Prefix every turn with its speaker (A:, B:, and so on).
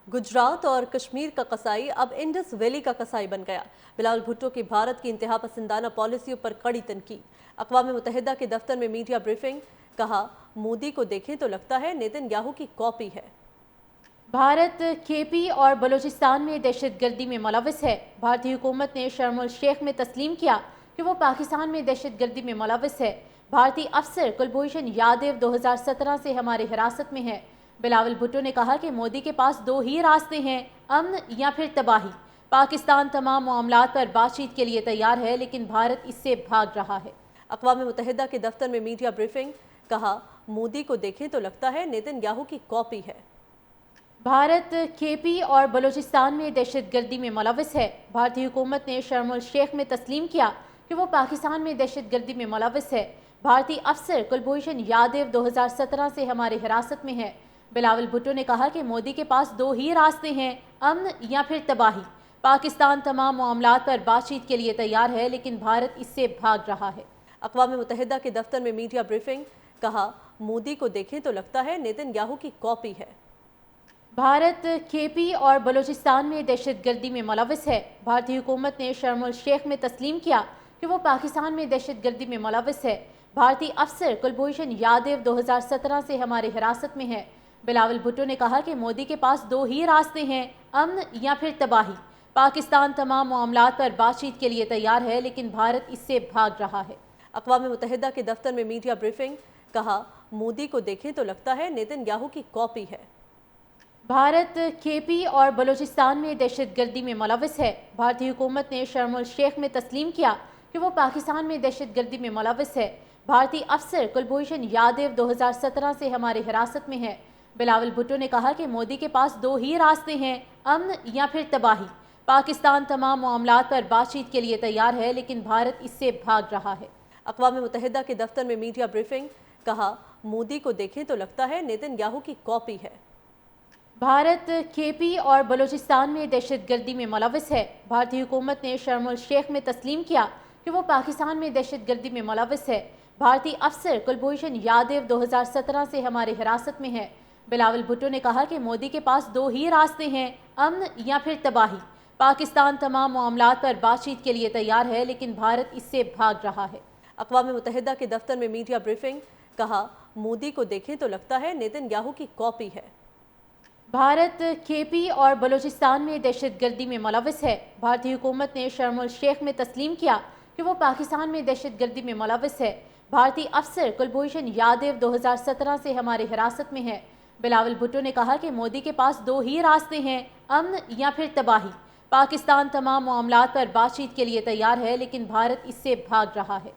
A: गुजरात और कश्मीर का कसाई अब इंडस वैली का कसाई बन गया। बिलावल भुट्टो की भारत की इंतहा पसंदाना पॉलिसियों पर कड़ी तनकीद। अक़वाम मुत्तहिदा के दफ्तर में मीडिया ब्रीफिंग, कहा मोदी को देखें तो लगता है नेतन्याहू की कॉपी है।
B: भारत केपी और बलूचिस्तान में दहशतगर्दी में मुलविस है। भारतीय हुकूमत ने शर्म शेख में तस्लीम किया कि वो पाकिस्तान में दहशतगर्दी में मुलविस है। भारतीय अफसर कुलभूषण यादव 2017 से हमारी हिरासत में है। बिलावल भुट्टो ने कहा कि मोदी के पास दो ही रास्ते हैं, अमन या फिर तबाही। पाकिस्तान तमाम मामलात पर बातचीत के लिए तैयार है, लेकिन भारत इससे भाग रहा है।
A: अक़वाम मुत्तहिदा के दफ्तर में मीडिया ब्रीफिंग, कहा मोदी को देखें तो लगता है नेतन्याहू की कॉपी है।
B: भारत केपी और बलूचिस्तान में दहशतगर्दी में मुलविस है। भारतीय हुकूमत ने शर्म शेख में तस्लीम किया कि वो पाकिस्तान में दहशतगर्दी में मुलविस है। भारतीय अफसर कुलभूषण यादव 2017 से हमारी हिरासत में है। बिलावल भुट्टो ने कहा कि मोदी के पास दो ही रास्ते हैं, अमन या फिर तबाही। पाकिस्तान तमाम मामलात पर बातचीत के लिए तैयार है, लेकिन भारत इससे भाग रहा है।
A: अक़वाम मुत्तहिदा के दफ्तर में मीडिया ब्रीफिंग, कहा मोदी को देखें तो लगता है नेतन्याहू की कॉपी है।
B: भारत केपी और बलूचिस्तान में दहशतगर्दी में मुलविस है। भारतीय हुकूमत ने शर्म शेख में तस्लीम किया कि वो पाकिस्तान में दहशतगर्दी में मुलविस है। भारतीय अफसर कुलभूषण यादव 2017 से हमारी हिरासत में है। बिलावल भुट्टो ने कहा कि मोदी के पास दो ही रास्ते हैं, अमन या फिर तबाही। पाकिस्तान तमाम मामलात पर बातचीत के लिए तैयार है, लेकिन भारत इससे भाग रहा है।
A: अक़वाम मुत्तहिदा के दफ्तर में मीडिया ब्रीफिंग, कहा मोदी को देखें तो लगता है नेतन्याहू की कॉपी है।
B: भारत केपी और बलूचिस्तान में दहशतगर्दी में मुलविस है। भारतीय हुकूमत ने शर्म शेख में तस्लीम किया कि वो पाकिस्तान में दहशतगर्दी में मुलविस है। भारतीय अफसर कुलभूषण यादव 2017 से हमारी हिरासत में है। बिलावल भुट्टो ने कहा कि मोदी के पास दो ही रास्ते हैं, अमन या फिर तबाही। पाकिस्तान तमाम मामलात पर बातचीत के लिए तैयार है, लेकिन भारत इससे भाग रहा है।
A: अक़वाम मुत्तहिदा के दफ्तर में मीडिया ब्रीफिंग, कहा मोदी को देखें तो लगता है नेतन्याहू की कॉपी है।
B: भारत केपी और बलूचिस्तान में दहशतगर्दी में मुलविस है। भारतीय हुकूमत ने शर्म शेख में तस्लीम किया कि वो पाकिस्तान में दहशतगर्दी में मुलविस है। भारतीय अफसर कुलभूषण यादव 2017 से हमारी हिरासत में है। बिलावल भुट्टो ने कहा कि मोदी के पास दो ही रास्ते हैं, अमन या फिर तबाही। पाकिस्तान तमाम मामलात पर बातचीत के लिए तैयार है, लेकिन भारत इससे भाग रहा है।
A: अक़वाम मुत्तहिदा के दफ्तर में मीडिया ब्रीफिंग, कहा मोदी को देखें तो लगता है नेतन्याहू की कॉपी है।
B: भारत केपी और बलूचिस्तान में दहशतगर्दी में मुलविस है। भारतीय हुकूमत ने शर्म शेख में तस्लीम किया कि वो पाकिस्तान में दहशतगर्दी में मुलविस है। भारतीय अफसर कुलभूषण यादव 2017 से हमारी हिरासत में है। बिलावल भुट्टो ने कहा कि मोदी के पास दो ही रास्ते हैं, अमन या फिर तबाही। पाकिस्तान तमाम मामलात पर बातचीत के लिए तैयार है, लेकिन भारत इससे भाग रहा है।